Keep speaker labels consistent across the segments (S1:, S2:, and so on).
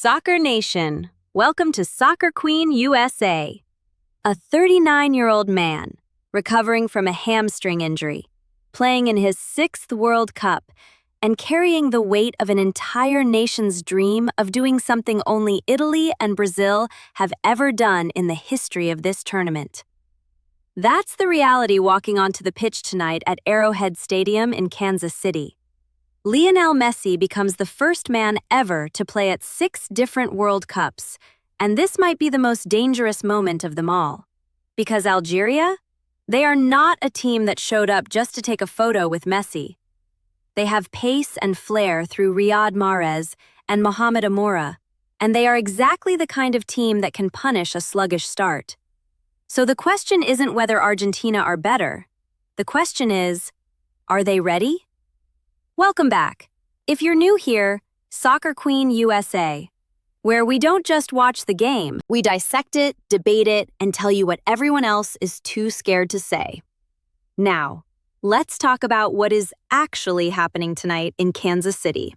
S1: Soccer Nation, welcome to Soccer Queen USA. A 39-year-old man, recovering from a hamstring injury, playing in his 6th World Cup, and carrying the weight of an entire nation's dream of doing something only Italy and Brazil have ever done in the history of this tournament. That's the reality walking onto the pitch tonight at Arrowhead Stadium in Kansas City. Lionel Messi becomes the first man ever to play at 6 different World Cups, and this might be the most dangerous moment of them all. Because Algeria? They are not a team that showed up just to take a photo with Messi. They have pace and flair through Mahrez and Amoura, and they are exactly the kind of team that can punish a sluggish start. So the question isn't whether Argentina are better. The question is, are they ready? Welcome back. If you're new here, Soccer Queen USA, where we don't just watch the game, we dissect it, debate it, and tell you what everyone else is too scared to say. Now, let's talk about what is actually happening tonight in Kansas City.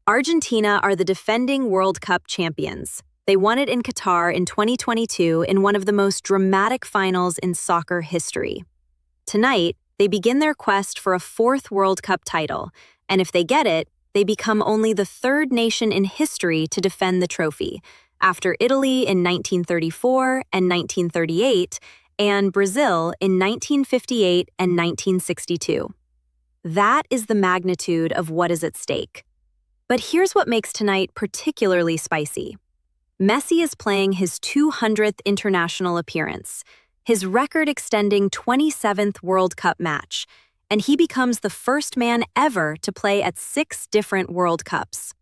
S1: Argentina are the defending World Cup champions. They won it in Qatar in 2022 in one of the most dramatic finals in soccer history. Tonight, they begin their quest for a 4th World Cup title, and if they get it, they become only the 3rd nation in history to defend the trophy, after Italy in 1934 and 1938, and Brazil in 1958 and 1962. That is the magnitude of what is at stake. But here's what makes tonight particularly spicy. Messi is playing his 200th international appearance, his record-extending 27th World Cup match, and he becomes the first man ever to play at 6 different World Cups.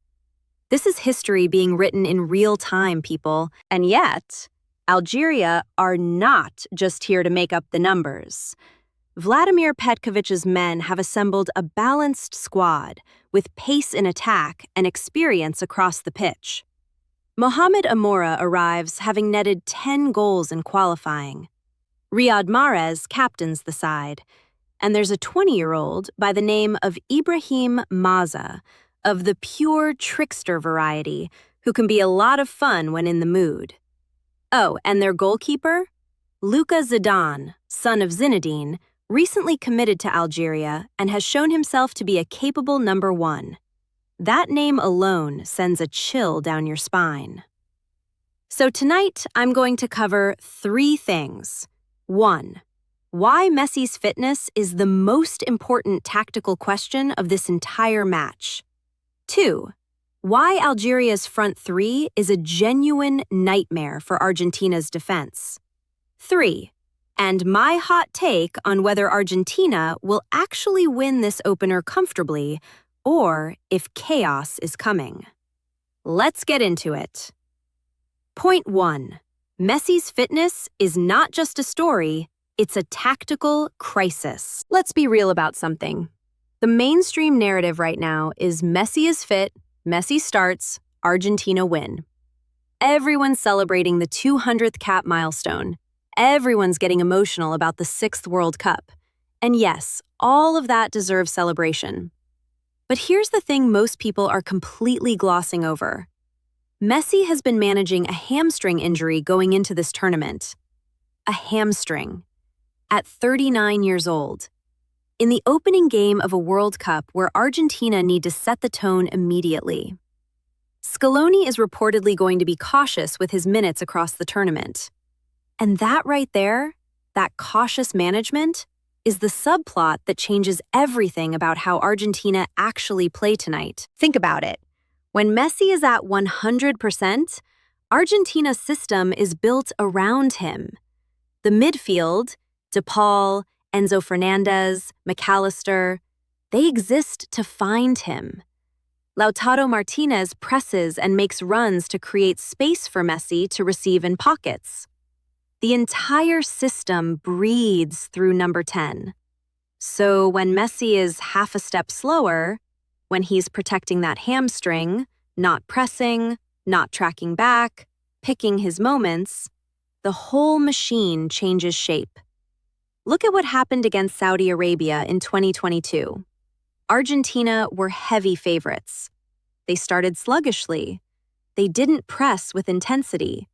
S1: This is history being written in real time, people, and yet, Algeria are not just here to make up the numbers. Vladimir Petkovic's men have assembled a balanced squad with pace in attack and experience across the pitch. Amoura arrives having netted 10 goals in qualifying. Mahrez captains the side, and there's a 20-year-old by the name of Amoura Maza, of the pure trickster variety, who can be a lot of fun when in the mood. Oh, and their goalkeeper? Luka Zidane, son of Zinedine, recently committed to Algeria and has shown himself to be a capable number 1. That name alone sends a chill down your spine. So tonight, I'm going to cover 3 things. 1. Why Messi's fitness is the most important tactical question of this entire match. 2. Why Algeria's front 3 is a genuine nightmare for Argentina's defense. 3. And my hot take on whether Argentina will actually win this opener comfortably, or if chaos is coming. Let's get into it. Point 1. Messi's fitness is not just a story, it's a tactical crisis. Let's be real about something. The mainstream narrative right now is Messi is fit, Messi starts, Argentina win. Everyone's celebrating the 200th cap milestone. Everyone's getting emotional about the 6th World Cup. And yes, all of that deserves celebration. But here's the thing most people are completely glossing over. Messi has been managing a hamstring injury going into this tournament. A hamstring. At 39 years old. In the opening game of a World Cup where Argentina need to set the tone immediately. Scaloni is reportedly going to be cautious with his minutes across the tournament. And that right there, that cautious management, is the subplot that changes everything about how Argentina actually play tonight. Think about it. When Messi is at 100%, Argentina's system is built around him. The midfield, De Paul, Enzo Fernandez, McAllister, they exist to find him. Lautaro Martinez presses and makes runs to create space for Messi to receive in pockets. The entire system breathes through number 10. So when Messi is half a step slower, when he's protecting that hamstring, not pressing, not tracking back, picking his moments, the whole machine changes shape. Look at what happened against Saudi Arabia in 2022. Argentina were heavy favorites. They started sluggishly, They didn't press with intensity.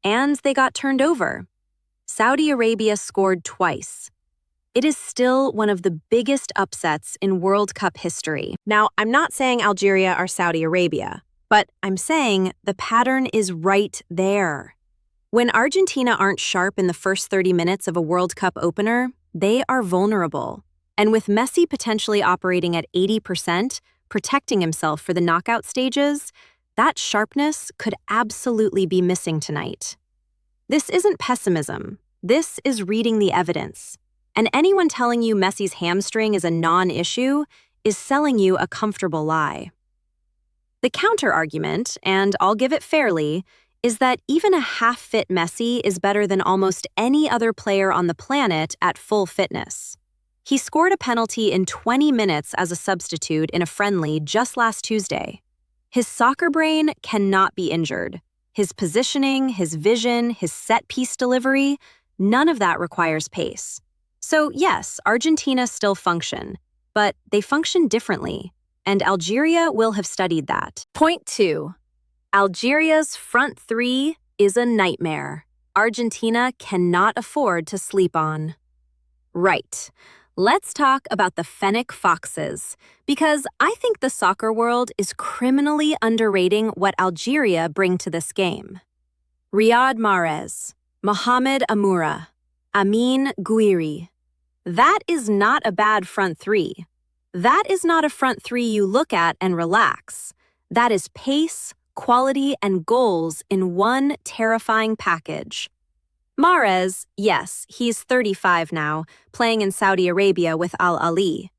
S1: And they got turned over. Saudi Arabia scored twice. It is still one of the biggest upsets in World Cup history. Now, I'm not saying Algeria are Saudi Arabia, but I'm saying the pattern is right there. When Argentina aren't sharp in the first 30 minutes of a World Cup opener, they are vulnerable. And with Messi potentially operating at 80%, protecting himself for the knockout stages, that sharpness could absolutely be missing tonight. This isn't pessimism. This is reading the evidence. And anyone telling you Messi's hamstring is a non-issue is selling you a comfortable lie. The counter-argument, and I'll give it fairly, is that even a half-fit Messi is better than almost any other player on the planet at full fitness. He scored a penalty in 20 minutes as a substitute in a friendly just last Tuesday. His soccer brain cannot be injured. His positioning, his vision, his set-piece delivery, none of that requires pace. So yes, Argentina still function, but they function differently, and Algeria will have studied that. Point 2. Algeria's front three is a nightmare. Argentina cannot afford to sleep on. Right. Let's talk about the Fennec Foxes, because I think the soccer world is criminally underrating what Algeria bring to this game. Riyad Mahrez, Mohamed Amoura, Amin Gouiri. That is not a bad front three. That is not a front three you look at and relax. That is pace, quality, and goals in one terrifying package. Mahrez, yes, he's 35 now, playing in Saudi Arabia with Al Ahly.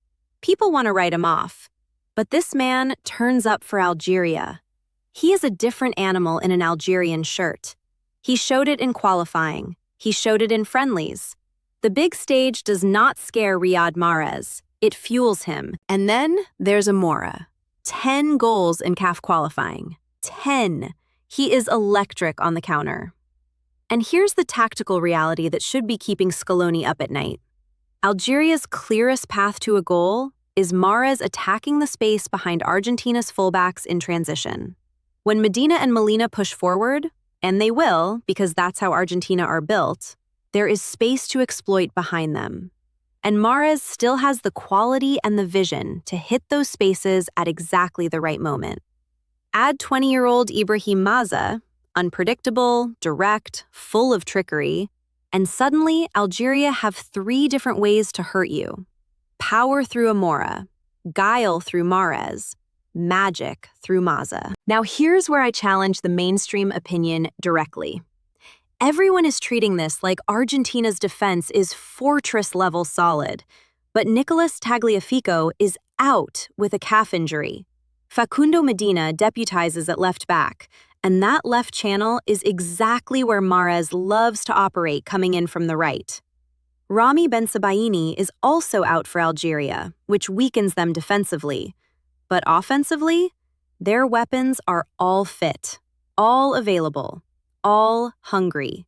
S1: People want to write him off. But this man turns up for Algeria. He is a different animal in an Algerian shirt. He showed it in qualifying. He showed it in friendlies. The big stage does not scare Riyad Mahrez. It fuels him. And then there's Amoura. 10 goals in CAF qualifying. 10. He is electric on the counter. And here's the tactical reality that should be keeping Scaloni up at night. Algeria's clearest path to a goal is Mahrez attacking the space behind Argentina's fullbacks in transition. When Medina and Molina push forward, and they will because that's how Argentina are built, there is space to exploit behind them. And Mahrez still has the quality and the vision to hit those spaces at exactly the right moment. Add 20-year-old Ibrahim Maza, unpredictable, direct, full of trickery, and suddenly Algeria have 3 different ways to hurt you. Power through Amoura, guile through Mahrez, magic through Maza. Now here's where I challenge the mainstream opinion directly. Everyone is treating this like Argentina's defense is fortress-level solid, but Nicolas Tagliafico is out with a calf injury. Facundo Medina deputizes at left back, and that left channel is exactly where Mahrez loves to operate coming in from the right. Rami Bensebaini is also out for Algeria, which weakens them defensively. But offensively, their weapons are all fit, all available, all hungry.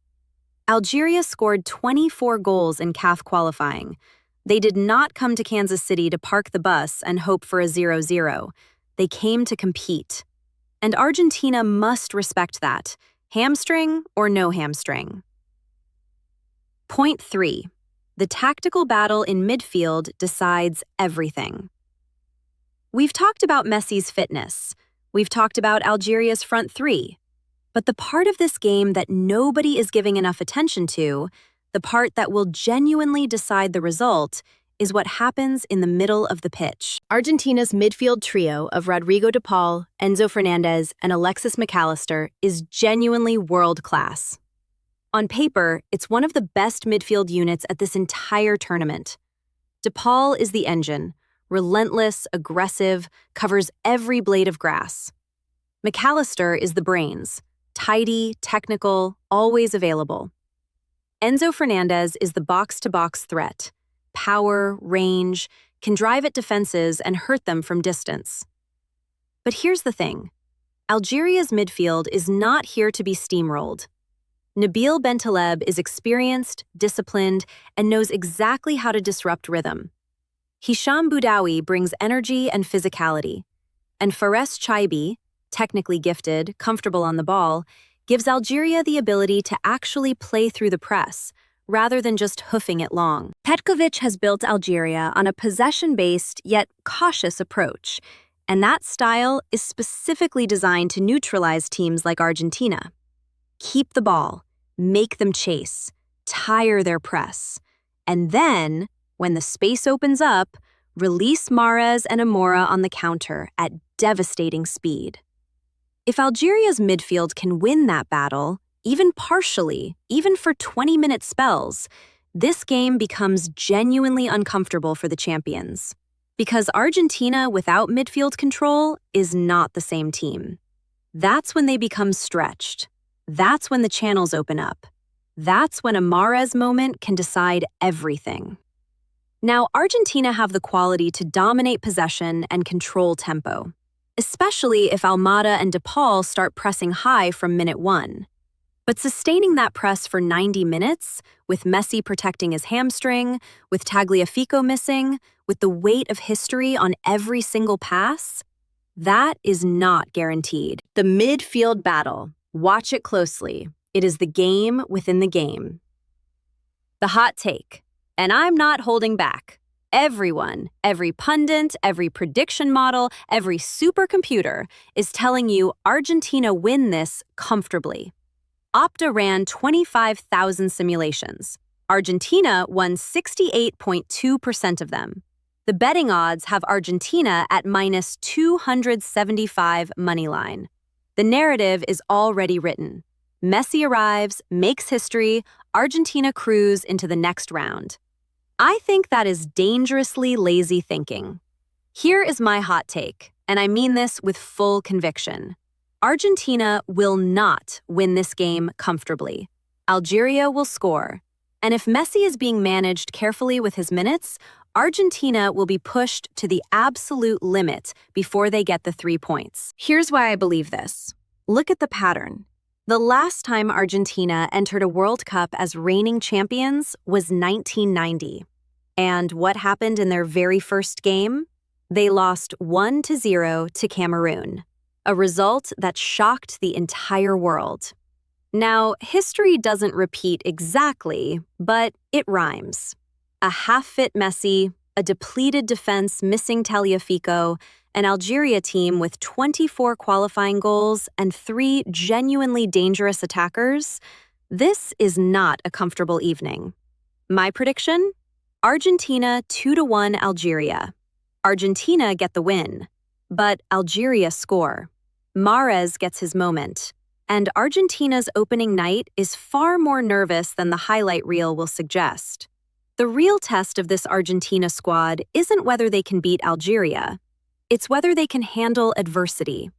S1: Algeria scored 24 goals in CAF qualifying. They did not come to Kansas City to park the bus and hope for a 0-0. They came to compete. And Argentina must respect that, hamstring or no hamstring. Point 3. The tactical battle in midfield decides everything. We've talked about Messi's fitness. We've talked about Algeria's front three. But the part of this game that nobody is giving enough attention to, the part that will genuinely decide the result, is what happens in the middle of the pitch. Argentina's midfield trio of Rodrigo de Paul, Enzo Fernandez, and Alexis McAllister is genuinely world-class. On paper, it's one of the best midfield units at this entire tournament. De Paul is the engine, relentless, aggressive, covers every blade of grass. McAllister is the brains, tidy, technical, always available. Enzo Fernandez is the box-to-box threat. Power, range, can drive at defenses and hurt them from distance. But here's the thing. Algeria's midfield is not here to be steamrolled. Nabil Bentaleb is experienced, disciplined, and knows exactly how to disrupt rhythm. Hisham Boudaoui brings energy and physicality. And Fares Chaibi, technically gifted, comfortable on the ball, gives Algeria the ability to actually play through the press, rather than just hoofing it long. Petkovic has built Algeria on a possession-based yet cautious approach, and that style is specifically designed to neutralize teams like Argentina. Keep the ball, make them chase, tire their press, and then, when the space opens up, release Mahrez and Amoura on the counter at devastating speed. If Algeria's midfield can win that battle, even partially, even for 20-minute spells, this game becomes genuinely uncomfortable for the champions. Because Argentina without midfield control is not the same team. That's when they become stretched. That's when the channels open up. That's when a Mahrez moment can decide everything. Now, Argentina have the quality to dominate possession and control tempo, especially if Almada and DePaul start pressing high from minute 1. But sustaining that press for 90 minutes, with Messi protecting his hamstring, with Tagliafico missing, with the weight of history on every single pass, that is not guaranteed. The midfield battle. Watch it closely. It is the game within the game. The hot take, and I'm not holding back. Everyone, every pundit, every prediction model, every supercomputer is telling you Argentina win this comfortably. Opta ran 25,000 simulations. Argentina won 68.2% of them. The betting odds have Argentina at minus 275 moneyline. The narrative is already written. Messi arrives, makes history, Argentina cruise into the next round. I think that is dangerously lazy thinking. Here is my hot take, and I mean this with full conviction. Argentina will not win this game comfortably. Algeria will score. And if Messi is being managed carefully with his minutes, Argentina will be pushed to the absolute limit before they get the 3 points. Here's why I believe this. Look at the pattern. The last time Argentina entered a World Cup as reigning champions was 1990. And what happened in their very first game? They lost 1-0 to Cameroon, a result that shocked the entire world. Now, history doesn't repeat exactly, but it rhymes. A half-fit Messi, a depleted defense missing Tagliafico, an Algeria team with 24 qualifying goals and 3 genuinely dangerous attackers, this is not a comfortable evening. My prediction? Argentina 2-1 Algeria. Argentina get the win, but Algeria score. Mahrez gets his moment, and Argentina's opening night is far more nervous than the highlight reel will suggest. The real test of this Argentina squad isn't whether they can beat Algeria. It's whether they can handle adversity.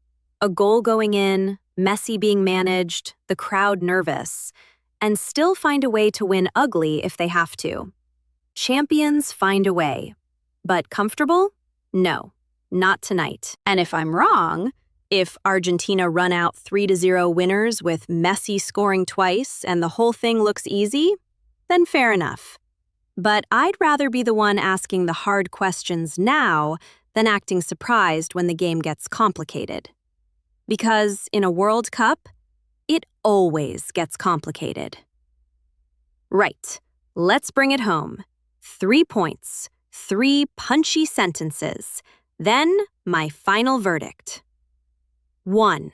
S1: A goal going in, Messi being managed, the crowd nervous, and still find a way to win ugly if they have to. Champions find a way. But comfortable? No, not tonight. And if I'm wrong, if Argentina run out 3-0 winners with Messi scoring twice and the whole thing looks easy, then fair enough. But I'd rather be the one asking the hard questions now than acting surprised when the game gets complicated. Because in a World Cup, it always gets complicated. Right, let's bring it home. 3 points, 3 punchy sentences, then my final verdict. 1.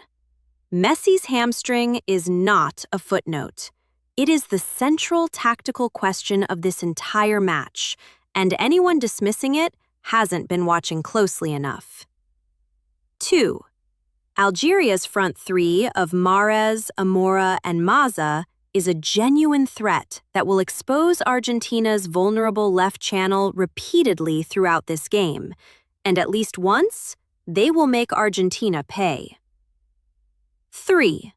S1: Messi's hamstring is not a footnote. It is the central tactical question of this entire match, and anyone dismissing it hasn't been watching closely enough. 2. Algeria's front 3 of Mahrez, Amoura, and Maza is a genuine threat that will expose Argentina's vulnerable left channel repeatedly throughout this game, and at least once, they will make Argentina pay. 3.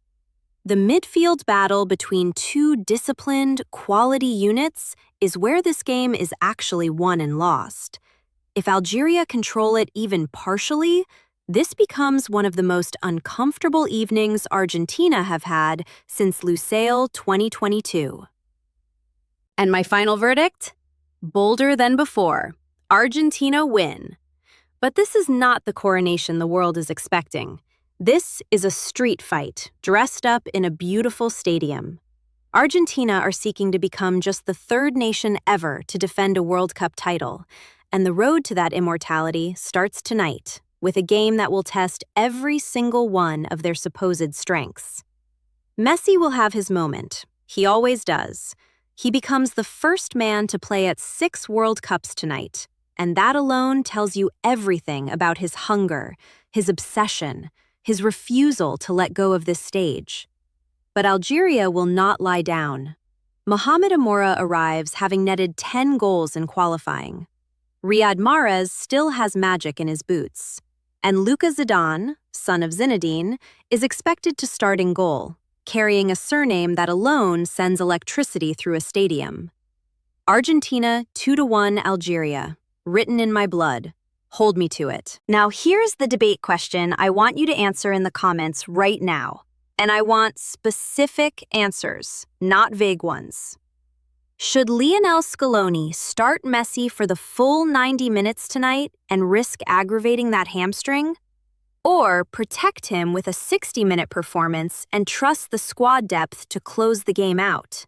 S1: The midfield battle between 2 disciplined, quality units is where this game is actually won and lost. If Algeria control it even partially, this becomes one of the most uncomfortable evenings Argentina have had since Lusail 2022. And my final verdict? Bolder than before. Argentina win. But this is not the coronation the world is expecting. This is a street fight, dressed up in a beautiful stadium. Argentina are seeking to become just the third nation ever to defend a World Cup title, and the road to that immortality starts tonight, with a game that will test every single one of their supposed strengths. Messi will have his moment. He always does. He becomes the first man to play at 6 World Cups tonight, and that alone tells you everything about his hunger, his obsession, his refusal to let go of this stage. But Algeria will not lie down. Mohamed Amoura arrives having netted 10 goals in qualifying. Riyad Mahrez still has magic in his boots. And Luka Zidane, son of Zinedine, is expected to start in goal, carrying a surname that alone sends electricity through a stadium. Argentina 2-1 Algeria, written in my blood. Hold me to it. Now here's the debate question I want you to answer in the comments right now. And I want specific answers, not vague ones. Should Lionel Scaloni start Messi for the full 90 minutes tonight and risk aggravating that hamstring? Or protect him with a 60-minute performance and trust the squad depth to close the game out?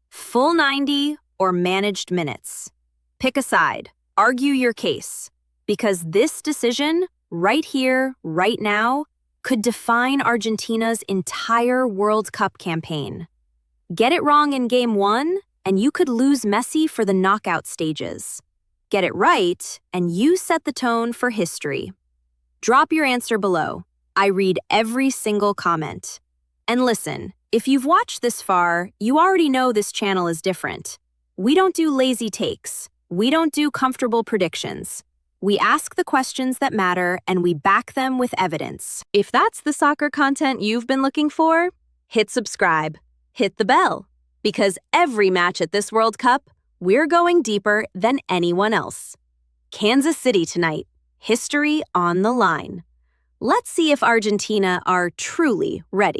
S1: Full 90 or managed minutes? Pick a side, argue your case, because this decision, right here, right now, could define Argentina's entire World Cup campaign. Get it wrong in Game 1, and you could lose Messi for the knockout stages. Get it right, and you set the tone for history. Drop your answer below. I read every single comment. And listen, if you've watched this far, you already know this channel is different. We don't do lazy takes. We don't do comfortable predictions. We ask the questions that matter, and we back them with evidence. If that's the soccer content you've been looking for, hit subscribe, hit the bell, because every match at this World Cup, we're going deeper than anyone else. Kansas City tonight, history on the line. Let's see if Argentina are truly ready.